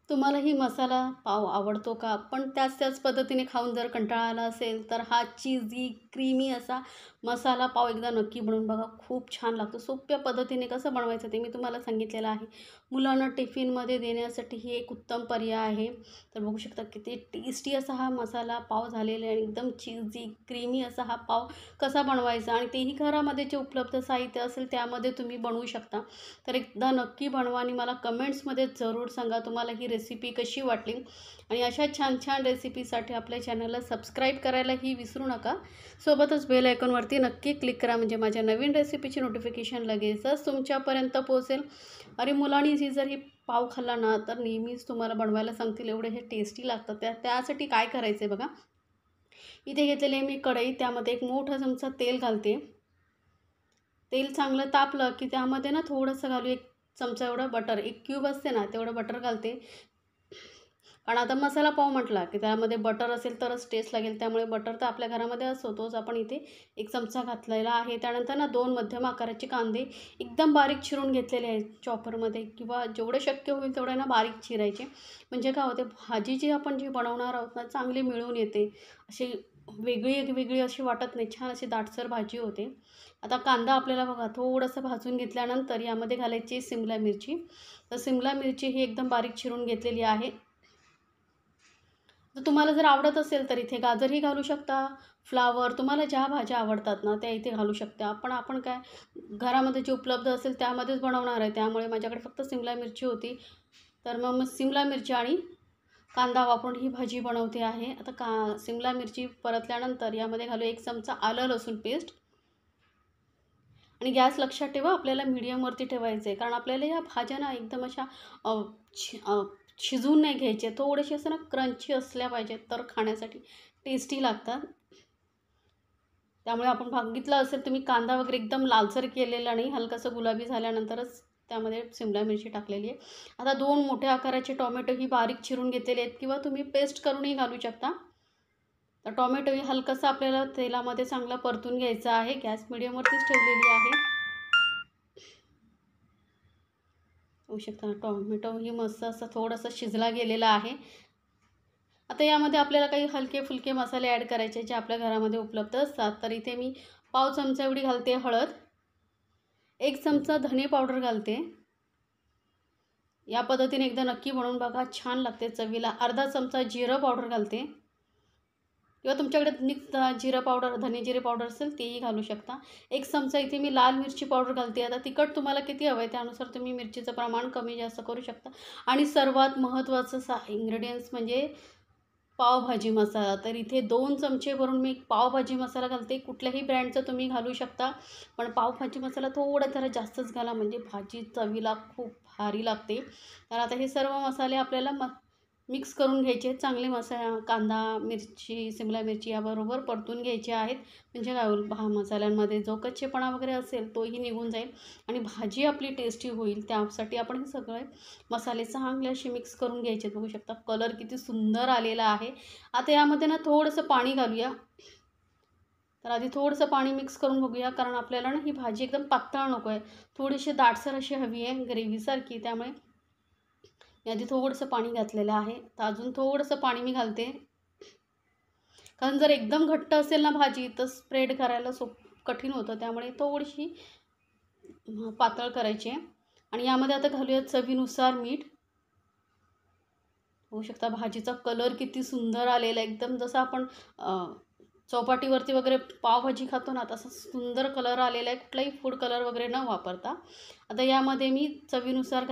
तुम्हालाही मसाला पाव आवडतो का? पण त्याच पद्धतीने खाऊन जर कंटाळा आला असेल, तर हा चीझी, क्रीमी असा मसाला पाव एकदा नक्की बनवून बघा. खूप छान लागतो. सोप्या पद्धतीने कसं बनवायचं ते मी तुम्हाला सांगितलेलं आहे. मुलांना टिफिनमध्ये देण्यासाठी ही एक उत्तम पर्याय आहे. तर बघू शकता किती टेस्टी असा हा मसाला पाव झालेला आहे आणि एकदम चीझी, क्रीमी असा हा पाव कसा बनवायचा आणि तेही घरामध्ये जे उपलब्ध साहित्य असेल त्यामध्ये तुम्ही बनवू शकता. तर एकदा नक्की बनवा आणि मला कमेंट्समध्ये जरूर सांगा तुम्हाला ही रेसिपी कशी वाटली आणि अशा छान छान रेसिपीसाठी आपल्या चॅनलला सबस्क्राईब करायलाही विसरू नका. सोबतच बेल आयकॉनवरती नक्की क्लिक करा म्हणजे माझ्या नवीन रेसिपीची नोटिफिकेशन लगेचच तुमच्यापर्यंत पोहोचेल. आणि मुलांनी जर ही पाव खाल्ला ना तर नेहमीच तुम्हाला बनवायला सांगतील एवढे हे टेस्टी लागतं. त्यासाठी काय करायचं आहे बघा. इथे घेतलेले मी कढई, त्यामध्ये एक मोठा चमचा तेल घालते. तेल चांगलं तापलं की त्यामध्ये ना थोडंसं घालू, एक चमचा एवढं बटर, एक क्यूब असते ना तेवढं बटर घालते. कारण आता मसाला पाव म्हटला की त्यामध्ये बटर असेल तरच टेस्ट लागेल, त्यामुळे बटर तर आपल्या घरामध्ये असतो, तोच आपण इथे एक चमचा घातलेला आहे. त्यानंतर ना 2 मध्यम आकाराचे कांदे एकदम बारीक चिरून घेतलेले आहेत चॉपरमध्ये, किंवा जेवढे शक्य होईल तेवढे ना बारीक चिरायचे. म्हणजे काय होते, भाजी जी आपण बनवणार आहोत ना चांगली मिळून येते. अशी वेगळी अशी वाटत नाही, छान अशी दाटसर भाजी होते. आता कांदा आपल्याला बघा थोडंसं भाजून घेतल्यानंतर यामध्ये घालायची शिमला मिरची. तर शिमला मिरची ही एकदम बारीक चिरून घेतलेली आहे. तर तुम्हाला जर आवडत असेल तर इथे गाजरही घालू शकता, फ्लावर, तुम्हाला ज्या भाज्या आवडतात ना त्या इथे घालू शकता. पण आपण काय घरामध्ये जे उपलब्ध असेल त्यामध्येच बनवणार आहे, त्यामुळे माझ्याकडे फक्त शिमला मिरची होती. तर मग शिमला मिरची आणि कांदा वापरून ही भाजी बनवते आहे. आता शिमला मिरची परतल्यानंतर यामध्ये घालू 1 चमचा आलं लसूण पेस्ट. आणि गॅस लक्षात ठेवा आपल्याला मीडियमवरती ठेवायचं आहे, कारण आपल्याला या भाज्या ना एकदम अशा शिजवून नाही घ्यायचे, थोडेसे असं ना क्रंची असल्या पाहिजेत तर खाण्यासाठी टेस्टी लागतात. त्यामुळे आपण बघितलं असेल तुम्ही कांदा वगैरे एकदम लालसर केलेला नाही, हलकासं गुलाबी झाल्यानंतरच त्यामध्ये शिमला मिरची टाकलेली आहे. आता 2 मोठ्या आकाराचे टोमॅटो ही बारीक चिरून घेतलेले आहेत, किंवा तुम्ही पेस्ट करूनही घालू शकता. तर टोमॅटो हे हलकंसं आपल्याला तेलामध्ये चांगलं परतून घ्यायचं आहे. गॅस मिडियमवरतीच ठेवलेली आहे. होऊ शकता टोमॅटो ही मस्त असं थोडंसं शिजला गेलेला आहे. आता यामध्ये आपल्याला काही हलके-फुलके मसाले ॲड करायचे जे आपल्या घरामध्ये उपलब्ध असतात. तर इथे मी पाव चमचा एवढी घालते हळद, 1 चमचा धने पावडर घालते. या पद्धतीने एकदा नक्की बनवून बघा, छान लागते चवीला. अर्धा चमचा जिरं पावडर घालते, किंवा तुमच्याकडे मिक्स जिरं पावडर, धने जिरे पावडर असेल तेही घालू शकता. 1 चमचा इथे मी लाल मिरची पावडर घालते. आता तिखट तुम्हाला किती हवं आहे त्यानुसार तुम्ही मिरचीचं प्रमाण कमी जास्त करू शकता. आणि सर्वात महत्त्वाचं इन्ग्रेडियंट्स म्हणजे पावभाजी मसाला. तर इथे 2 चमचे भरून मी पावभाजी मसाला घालते. कुठल्याही ब्रँडचा तुम्ही घालू शकता, पण पावभाजी मसाला थोडा जरा जास्तच घाला म्हणजे भाजी चवीला खूप भारी लागते. तर आता हे सर्व मसाले आपल्याला मिक्स करून घ्यायचे. चांगले कांदा, मिरची, शिमला मिरची याबरोबर परतून घ्यायचे आहेत. म्हणजे काय होईल, मसाल्यांमध्ये जो कच्चेपणा वगैरे असेल तोही निघून जाईल आणि भाजी आपली टेस्टी होईल. त्यासाठी आपण हे सगळे मसाले चांगले असे मिक्स करून घ्यायचे. बघू शकता कलर किती सुंदर आलेला आहे. आता यामध्ये ना थोडंसं पाणी घालूया. तर आधी थोडंसं पाणी मिक्स करून बघूया, कारण आपल्याला ना ही भाजी एकदम पातळ नको आहे, थोडीशी दाटसर अशी हवी आहे ग्रेव्हीसारखी. त्यामुळे मी आधी थोडंसं पाणी घातलेलं आहे. तर अजून थोडंसं पाणी मी घालते, कारण जर एकदम घट्ट असेल ना भाजी तर स्प्रेड करायला कठीण होतं. त्यामुळे थोडीशी पातळ करायची आहे. आणि यामध्ये आता घालूया चवीनुसार मीठ. होऊ शकता भाजीचा कलर किती सुंदर आलेला आहे, एकदम जसं आपण चौपाटीवरती वगैरे पावभाजी खातो ना तसा सुंदर कलर आलेला आहे, कुठलाही फूड कलर वगैरे न वापरता. आता यामध्ये मी चवीनुसार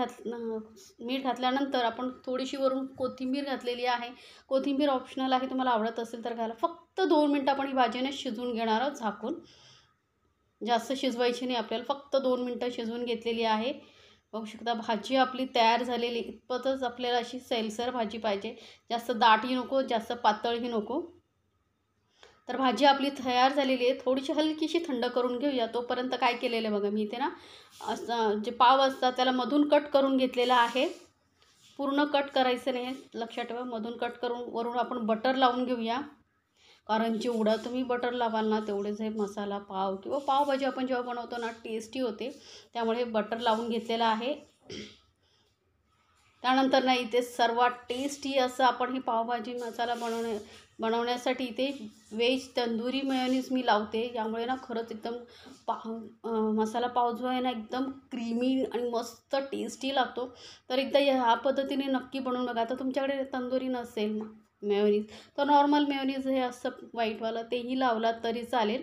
मीठ घातल्यानंतर आपण थोडीशी वरून कोथिंबीर घातलेली आहे. कोथिंबीर ऑप्शनल आहे, तुम्हाला आवडत असेल तर घाला. फक्त 2 मिनटं आपण ही भाजीने शिजवून घेणार आहोत झाकून. जास्त शिजवायची नाही आपल्याला, फक्त 2 मिनटं शिजवून घेतलेली आहे. बघू शकता भाजी आपली तयार झालेली. इतपतच आपल्याला अशी सैलसर भाजी पाहिजे, जास्त दाटही नको, जास्त पातळही नको. तर भाजी आपली तयार झालेली आहे. थोडीशी हलकीशी थंड करून घेऊया. तोपर्यंत काय केलेलं आहे बघा, मी इथे ना असं जे पाव असतात त्याला मधून कट करून घेतलेला आहे. पूर्ण कट करायचं नाही, लक्षात ठेवा. मधून कट करून वरून आपण बटर लावून घेऊया, कारण जेवढं तुम्ही बटर लावाल ना तेवढेच हे मसाला पाव किंवा पावभाजी आपण जेव्हा बनवतो ना टेस्टी होते. त्यामुळे बटर लावून घेतलेलं आहे. त्यानंतर ना इथे सर्वात टेस्टी असं आपण ही पावभाजी मसाला बनवण्यासाठी इथे व्हेज तंदुरी मेयोनीज मी लावते. यामुळे ना खरंच एकदम मसाला पाव जो आहे ना एकदम क्रीमी आणि मस्त टेस्टी लागतो. तर एकदा ह्या पद्धतीने नक्की बनवून बघा. आता तुमच्याकडे तंदुरी नसेल मेयोनीज तर नॉर्मल मेयोनीज हे असं व्हाईटवालं तेही लावलात तरी चालेल.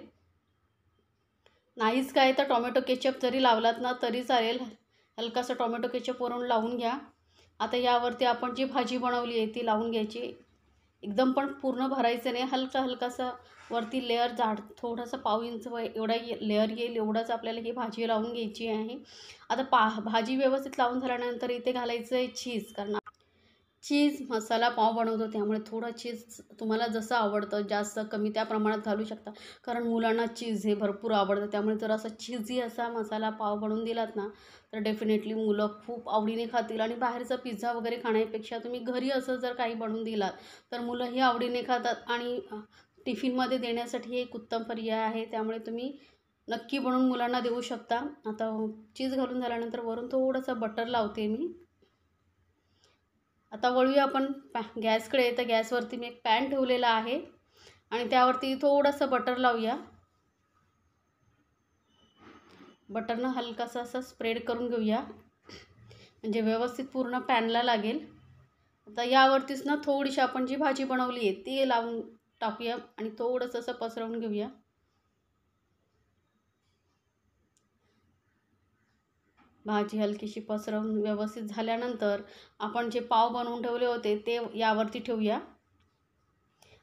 नाहीच काय तर टोमॅटो केचप जरी लावलात ना तरी चालेल. हलकासा टोमॅटो केचप वरून लावून घ्या. आता यावरती आपण जी भाजी बनवली आहे ती लावून घ्यायची. एकदम पण पूर्ण भरायचं नाही, हलकासा वरती लेअर जाड थोडासा पाव इंच एवढा लेअर येईल एवढंच आपल्याला ही भाजी लावून घ्यायची आहे. आता भाजी व्यवस्थित लावून झाल्यानंतर इथे घालायचं आहे चीज. कारण चीज मसाला पाव बनवतो त्यामुळे थोडं चीज तुम्हाला जसं आवडतं जास्त कमी त्या प्रमाणात घालू शकता. कारण मुलांना चीज हे भरपूर आवडतं. त्यामुळे जर असा चीजी असा मसाला पाव बनवून दिलात ना तर डेफिनेटली मुलं खूप आवडीने खातील. आणि बाहेरचा पिझ्झा वगैरे खाण्यापेक्षा तुम्ही घरी असं जर काही बनवून दिलात तर मुलंही आवडीने खातात. आणि टिफिनमध्ये देण्यासाठी एक उत्तम पर्याय आहे. त्यामुळे तुम्ही नक्की बनवून मुलांना देऊ शकता. आता चीज घालून झाल्यानंतर वरून थोडंसं बटर लावते मी. आता वळूया आपण गॅसकडे. तर गॅसवरती मी एक पॅन ठेवलेला आहे आणि त्यावरती थोडंसं बटर लावूया. बटरनं हलकासा असं स्प्रेड करून घेऊया म्हणजे व्यवस्थित पूर्ण पॅनला लागेल. आता यावरतीच ना थोडीशी आपण जी भाजी बनवली आहे ती लावून टाकूया आणि थोडंसं असं पसरवून घेऊया. भाजी हलकीशी पसरवून व्यवस्थित झाल्यानंतर आपण जे पाव बनवून ठेवले होते ते यावरती ठेवूया.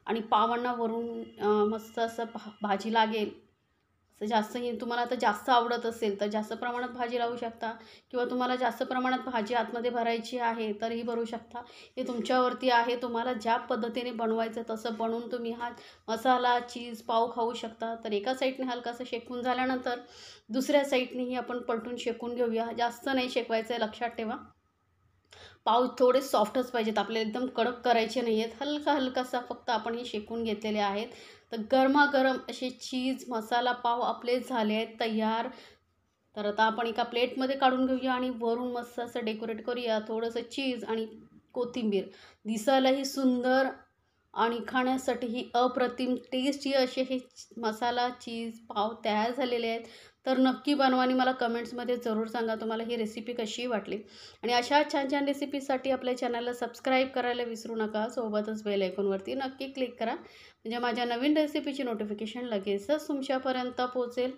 आणि पावांना वरून मस्त असं भाजी लागेल असं जास्त तुम्हाला आता जास्त आवडत असेल तर जास्त प्रमाणात भाजी लावू शकता. किंवा तुम्हाला जास्त प्रमाणात भाजी आतमध्ये भरायची आहे तरीही भरू शकता. हे तुमच्यावरती आहे. तुम्हाला ज्या पद्धतीने बनवायचं तसं बनवून तुम्ही हा मसाला चीज पाव खाऊ शकता. तर एका साईडने हलकासं शेकून झाल्यानंतर दुसऱ्या साईडनेही आपण पलटून शेकून घेऊया. जास्त नाही शेकवायचं आहे, लक्षात ठेवा. पाव थोडे सॉफ्टच पाहिजेत, आपल्याला एकदम कडक करायचे नाही आहेत. हलकासा फक्त आपण हे शेकून घेतलेले आहेत. तर गरमागरम असे चीज मसाला पाव आपले झाले आहेत तयार. तर आता आपण एका प्लेटमध्ये काढून घेऊया आणि वरून मस्त असं डेकोरेट करूया थोडंसं चीज आणि कोथिंबीर. दिसायलाही सुंदर आणि खाण्यासाठीही अप्रतिम टेस्टी असे हे मसाला चीज पाव तयार झालेले आहेत. तर नक्की बनवा आणि मला कमेंट्समध्ये जरूर सांगा तुम्हाला ही रेसिपी कशी वाटली. आणि अशा छान छान रेसिपीसाठी आपल्या चॅनलला सबस्क्राईब करायला विसरू नका. सोबतच बेल आयकॉनवरती नक्की क्लिक करा म्हणजे माझ्या नवीन रेसिपीची नोटिफिकेशन लगेचच तुमच्यापर्यंत पोहोचेल.